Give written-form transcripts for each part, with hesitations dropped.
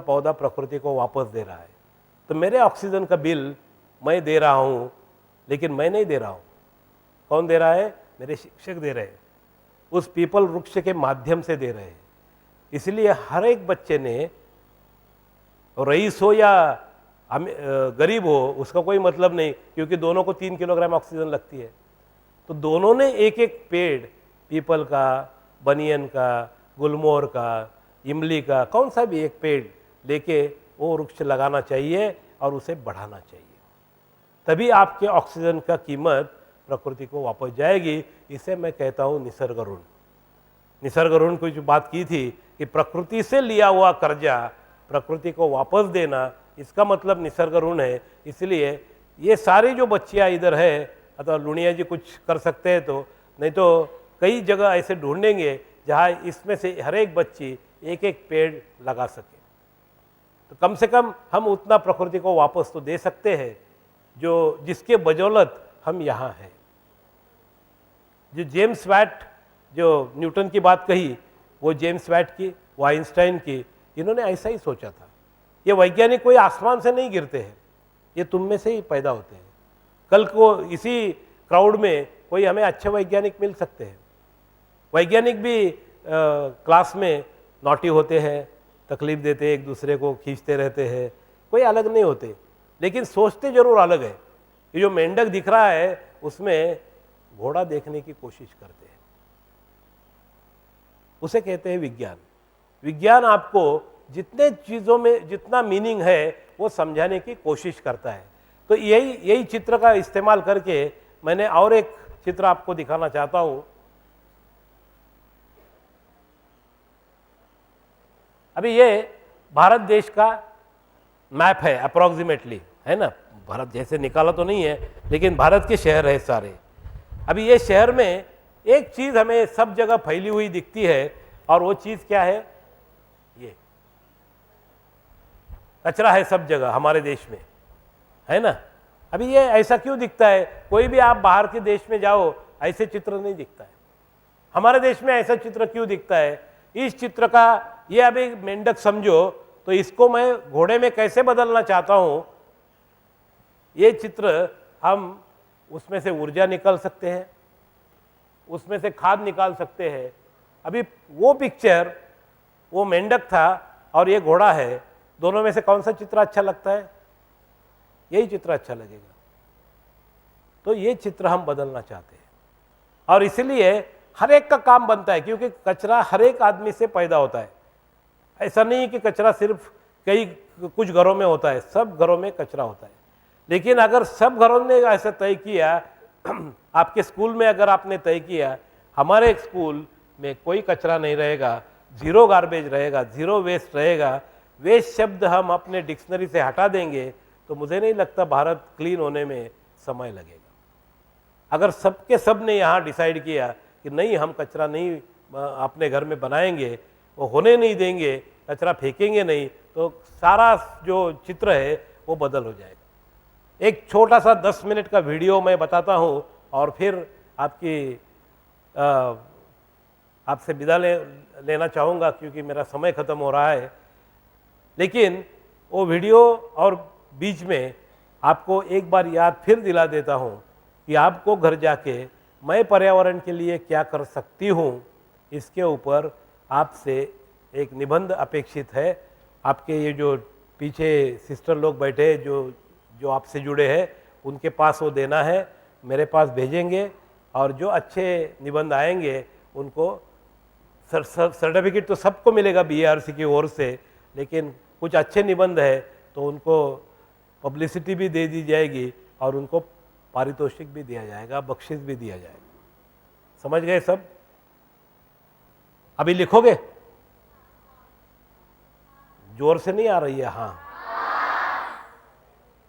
पौधा प्रकृति को वापस दे रहा है। तो मेरे ऑक्सीजन का बिल मैं दे रहा हूँ, लेकिन मैं नहीं दे रहा हूँ। कौन दे रहा है? मेरे शिक्षक दे रहे हैं, उस पीपल वृक्ष के माध्यम से दे रहे हैं। इसलिए हर एक बच्चे ने, रईस हो या गरीब हो, उसका कोई मतलब नहीं, क्योंकि दोनों को 3 किलोग्राम ऑक्सीजन लगती है। तो दोनों ने एक एक पेड़, पीपल का, बनियन का, गुलमोहर का, इमली का, कौन सा भी एक पेड़ लेके वो वृक्ष लगाना चाहिए और उसे बढ़ाना चाहिए। तभी आपके ऑक्सीजन का कीमत प्रकृति को वापस जाएगी। इसे मैं कहता हूँ निसर्ग ऋण। निसर्ग ऋण को जो बात की थी कि प्रकृति से लिया हुआ कर्जा प्रकृति को वापस देना, इसका मतलब निसर्ग ऋण है। इसलिए ये सारी जो बच्चियाँ इधर है, अथवा लुणिया जी कुछ कर सकते हैं तो, नहीं तो कई जगह ऐसे ढूंढेंगे जहाँ इसमें से हर एक बच्ची एक एक पेड़ लगा सके। तो कम से कम हम उतना प्रकृति को वापस तो दे सकते हैं जो जिसके बदौलत हम यहाँ हैं। जो जेम्स वैट, जो न्यूटन की बात कही, वो जेम्स वैट की, वो आइंस्टाइन की, इन्होंने ऐसा ही सोचा था। ये वैज्ञानिक कोई आसमान से नहीं गिरते हैं, ये तुम में से ही पैदा होते हैं। कल को इसी क्राउड में कोई हमें अच्छे वैज्ञानिक मिल सकते हैं। वैज्ञानिक भी क्लास में नॉटी होते हैं, तकलीफ देते हैं, एक दूसरे को खींचते रहते हैं, कोई अलग नहीं होते, लेकिन सोचते जरूर अलग है। ये जो मेंढक दिख रहा है उसमें घोड़ा देखने की कोशिश करते हैं, उसे कहते हैं विज्ञान। विज्ञान आपको जितने चीज़ों में जितना मीनिंग है वो समझाने की कोशिश करता है। तो यही चित्र का इस्तेमाल करके मैंने और एक चित्र आपको दिखाना चाहता हूं। अभी ये भारत देश का मैप है अप्रोक्सीमेटली, है ना। भारत जैसे निकाला तो नहीं है, लेकिन भारत के शहर है सारे। अभी ये शहर में एक चीज हमें सब जगह फैली हुई दिखती है, और वो चीज क्या है? ये कचरा है सब जगह हमारे देश में, है ना। अभी ये ऐसा क्यों दिखता है? कोई भी आप बाहर के देश में जाओ, ऐसे चित्र नहीं दिखता है। हमारे देश में ऐसा चित्र क्यों दिखता है? इस चित्र का, ये अभी मेंढक समझो, तो इसको मैं घोड़े में कैसे बदलना चाहता हूं। ये चित्र हम उसमें से ऊर्जा निकाल सकते हैं, उसमें से खाद निकाल सकते हैं। अभी वो पिक्चर, वो मेंढक था और ये घोड़ा है, दोनों में से कौन सा चित्र अच्छा लगता है? यही चित्र अच्छा लगेगा। तो ये चित्र हम बदलना चाहते हैं, और इसलिए हर एक का काम बनता है, क्योंकि कचरा हर एक आदमी से पैदा होता है। ऐसा नहीं कि कचरा सिर्फ कुछ घरों में होता है, सब घरों में कचरा होता है। लेकिन अगर सब घरों ने ऐसा तय किया, आपके स्कूल में अगर आपने तय किया हमारे स्कूल में कोई कचरा नहीं रहेगा, जीरो गार्बेज रहेगा, जीरो वेस्ट रहेगा, वेस्ट शब्द हम अपने डिक्शनरी से हटा देंगे, तो मुझे नहीं लगता भारत क्लीन होने में समय लगेगा। अगर सबके सब ने यहाँ डिसाइड किया कि नहीं, हम कचरा नहीं अपने घर में बनाएंगे, वो होने नहीं देंगे, कचरा फेंकेंगे नहीं, तो सारा जो चित्र है वो बदल हो जाएगा। एक छोटा सा 10 मिनट का वीडियो मैं बताता हूँ, और फिर आपसे विदा लेना चाहूँगा, क्योंकि मेरा समय ख़त्म हो रहा है। लेकिन वो वीडियो और बीच में आपको एक बार याद फिर दिला देता हूँ कि आपको घर जाके मैं पर्यावरण के लिए क्या कर सकती हूँ, इसके ऊपर आपसे एक निबंध अपेक्षित है। आपके ये जो पीछे सिस्टर लोग बैठे जो आपसे जुड़े हैं, उनके पास वो देना है, मेरे पास भेजेंगे, और जो अच्छे निबंध आएंगे उनको सर्टिफिकेट तो सबको मिलेगा BARC की ओर से, लेकिन कुछ अच्छे निबंध है तो उनको पब्लिसिटी भी दे दी जाएगी और उनको पारितोषिक भी दिया जाएगा, बख्शिश भी दिया जाएगा। समझ गए सब? अभी लिखोगे? जोर से नहीं आ रही है। हाँ,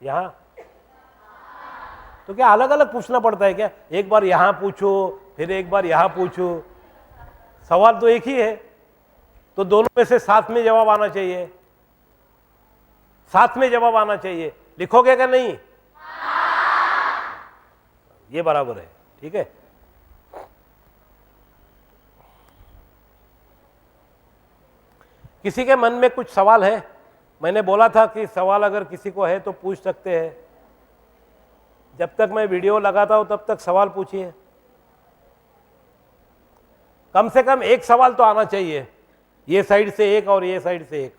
यहां तो क्या अलग अलग पूछना पड़ता है क्या? एक बार यहां पूछो, फिर एक बार यहां पूछो, सवाल तो एक ही है, तो दोनों में से साथ में जवाब आना चाहिए, साथ में जवाब आना चाहिए। लिखोगे क्या? नहीं, ये बराबर है, ठीक है। किसी के मन में कुछ सवाल है? मैंने बोला था कि सवाल अगर किसी को है तो पूछ सकते हैं। जब तक मैं वीडियो लगाता हूं तब तक सवाल पूछिए। कम से कम एक सवाल तो आना चाहिए, ये साइड से एक और ये साइड से एक।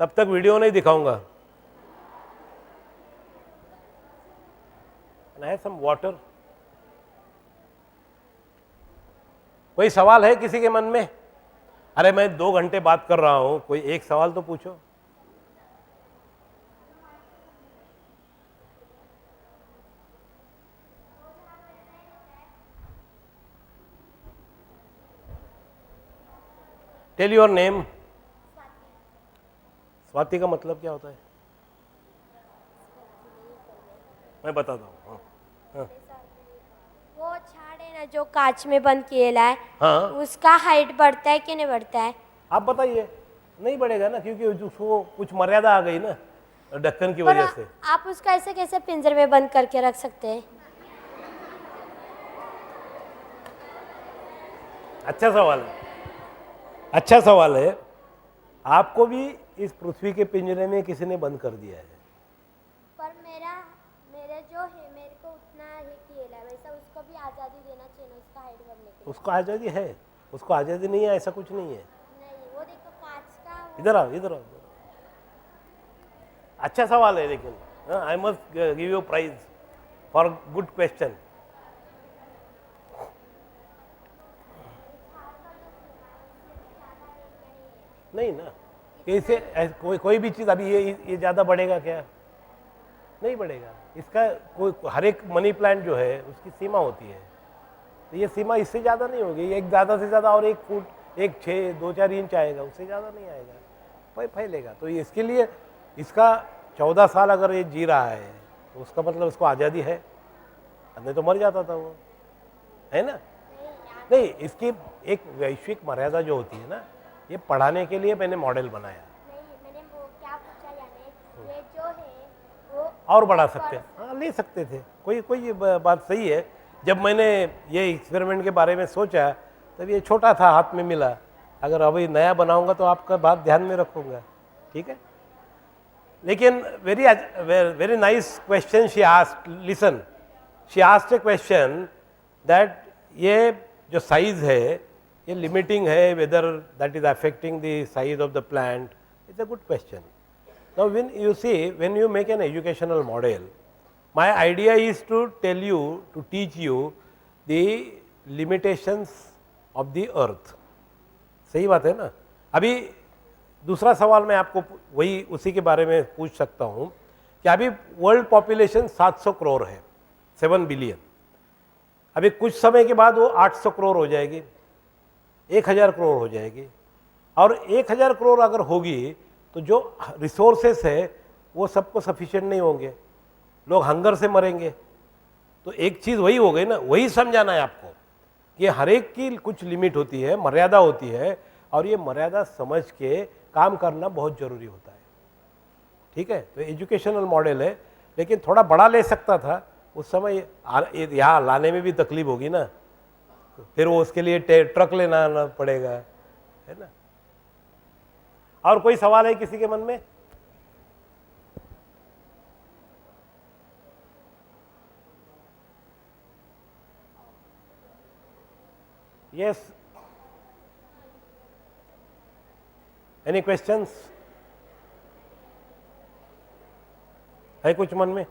तब तक वीडियो नहीं दिखाऊंगा। है सम वाटर। कोई सवाल है किसी के मन में? अरे मैं 2 घंटे बात कर रहा हूं, कोई एक सवाल तो पूछो। Tell your name. स्वाति का मतलब क्या होता है? मैं बताता हूँ। वो झाड़ है ना जो कांच में बंद किया है, हाँ, उसका हाइट बढ़ता है कि नहीं बढ़ता है? आप बताइए। नहीं बढ़ेगा ना, क्योंकि उसको कुछ मर्यादा आ गई ना ढक्कन की पर वजह से। आप उसका ऐसे कैसे पिंजरे में बंद करके रख सकते हैं? अच्छा सवाल है, अच्छा सवाल है। आपको भी इस पृथ्वी के पिंजरे में किसी ने बंद कर दिया है। पर मेरे जो है, मेरे को उतना ही किया है, वैसा उसको भी आज़ादी देना चाहिए ना उसका हाइट बढ़ने के लिए। उसको आज़ादी है, उसको आज़ादी नहीं है ऐसा कुछ नहीं है। नहीं, वो देखो कांच का इधर आओ, इधर आओ। अच्छा सवाल है, लेकिन I must give you prize for good question. नहीं ना, कैसे कोई भी चीज़ अभी ये ज़्यादा बढ़ेगा क्या? नहीं बढ़ेगा। इसका कोई हर एक मनी प्लांट जो है उसकी सीमा होती है, तो ये सीमा इससे ज़्यादा नहीं होगी। एक ज़्यादा से ज़्यादा और 1 फुट, 1 6 2-4 इंच आएगा, उससे ज़्यादा नहीं आएगा, फैलेगा। तो इसके लिए इसका 14 साल अगर ये जी रहा है तो उसका मतलब उसको आज़ादी है, नहीं तो मर जाता था वो, है ना? नहीं, इसकी एक वैश्विक मर्यादा जो होती है ना, ये पढ़ाने के लिए मैंने मॉडल बनाया। नहीं, मैंने वो क्या पूछा जाने, ये जो है वो और बढ़ा सकते हैं, हाँ ले सकते थे। कोई बात सही है। जब मैंने ये एक्सपेरिमेंट के बारे में सोचा तब ये छोटा था, हाथ में मिला। अगर अभी नया बनाऊंगा तो आपका बात ध्यान में रखूंगा, ठीक है? लेकिन very nice question she asked. Listen, she asked A question that ये जो साइज है ये लिमिटिंग है, whether that is affecting the size of the plant. It's a good question. Now when you see, when you make an educational model, my idea is to tell you, to teach you the limitations of the earth. सही बात है ना? अभी दूसरा सवाल मैं आपको वही उसी के बारे में पूछ सकता हूँ कि अभी वर्ल्ड पॉपुलेशन 700 करोड़ है, 7 बिलियन। अभी कुछ समय के बाद वो 800 करोड़ हो जाएगी, 1000 करोड़ हो जाएगी। और 1000 करोड़ अगर होगी तो जो रिसोर्सेस है वो सबको सफिशिएंट नहीं होंगे, लोग हंगर से मरेंगे। तो एक चीज़ वही हो गई ना, वही समझाना है आपको कि हर एक की कुछ लिमिट होती है, मर्यादा होती है, और ये मर्यादा समझ के काम करना बहुत ज़रूरी होता है, ठीक है? तो एजुकेशनल मॉडल है, लेकिन थोड़ा बड़ा ले सकता था। उस समय यहाँ लाने में भी तकलीफ होगी ना, फिर वो उसके लिए ट्रक लेना पड़ेगा, है ना? और कोई सवाल है किसी के मन में? Yes, any questions? है कुछ मन में?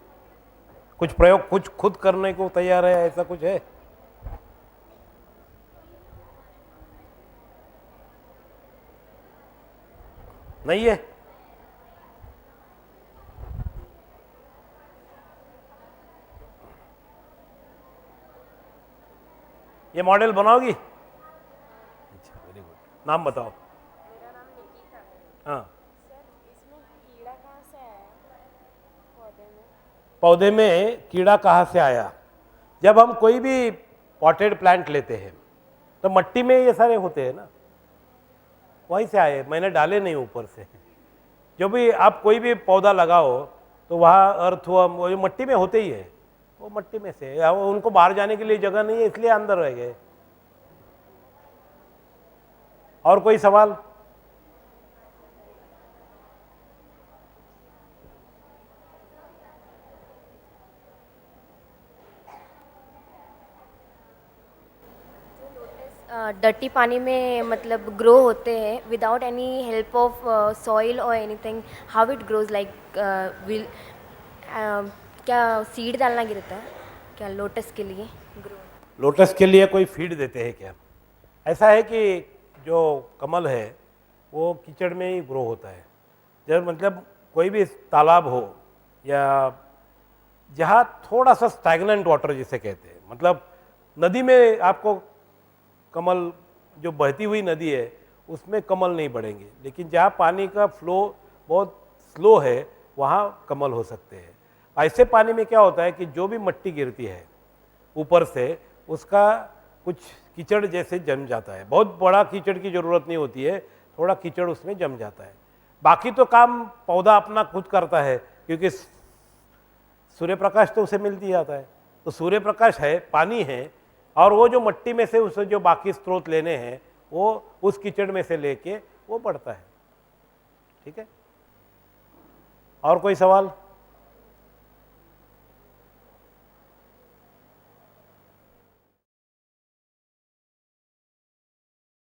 कुछ प्रयोग कुछ खुद करने को तैयार है, ऐसा कुछ है? नहीं है? ये मॉडल बनाओगी? अच्छा, वेरी गुड। नाम बताओ। मेरा नाम निकिता। हाँ, सर, इसमें कीड़ा कहाँ से आया पौधे में? पौधे में कीड़ा कहाँ से आया? जब हम कोई भी पॉटेड प्लांट लेते हैं तो मट्टी में ये सारे होते हैं ना, वहीं से आए, मैंने डाले नहीं ऊपर से। जो भी आप कोई भी पौधा लगाओ तो वहाँ अर्थ हुआ, वो मट्टी में होते ही है, वो मट्टी में से। उनको बाहर जाने के लिए जगह नहीं है, इसलिए अंदर रह गए। और कोई सवाल? डर्टी पानी में मतलब ग्रो होते हैं without any help of soil और anything, how it grows like will क्या सीड डालना गिरता है क्या लोटस के लिए ग्रो? लोटस के लिए कोई फीड देते हैं क्या? ऐसा है कि जो कमल है वो कीचड़ में ही ग्रो होता है। जब मतलब कोई भी तालाब हो या जहाँ थोड़ा सा स्टैग्नेंट वाटर जिसे कहते हैं, मतलब नदी में आपको कमल, जो बहती हुई नदी है उसमें कमल नहीं बढ़ेंगे, लेकिन जहाँ पानी का फ्लो बहुत स्लो है वहाँ कमल हो सकते हैं। ऐसे पानी में क्या होता है कि जो भी मिट्टी गिरती है ऊपर से उसका कुछ कीचड़ जैसे जम जाता है। बहुत बड़ा कीचड़ की ज़रूरत नहीं होती है, थोड़ा कीचड़ उसमें जम जाता है। बाकी तो काम पौधा अपना खुद करता है, क्योंकि सूर्य प्रकाश तो उसे मिल ही जाता है। तो सूर्य प्रकाश है, पानी है, और वो जो मिट्टी में से उसे जो बाकी स्रोत लेने हैं वो उस कीचड़ में से लेके वो बढ़ता है। ठीक है, और कोई सवाल?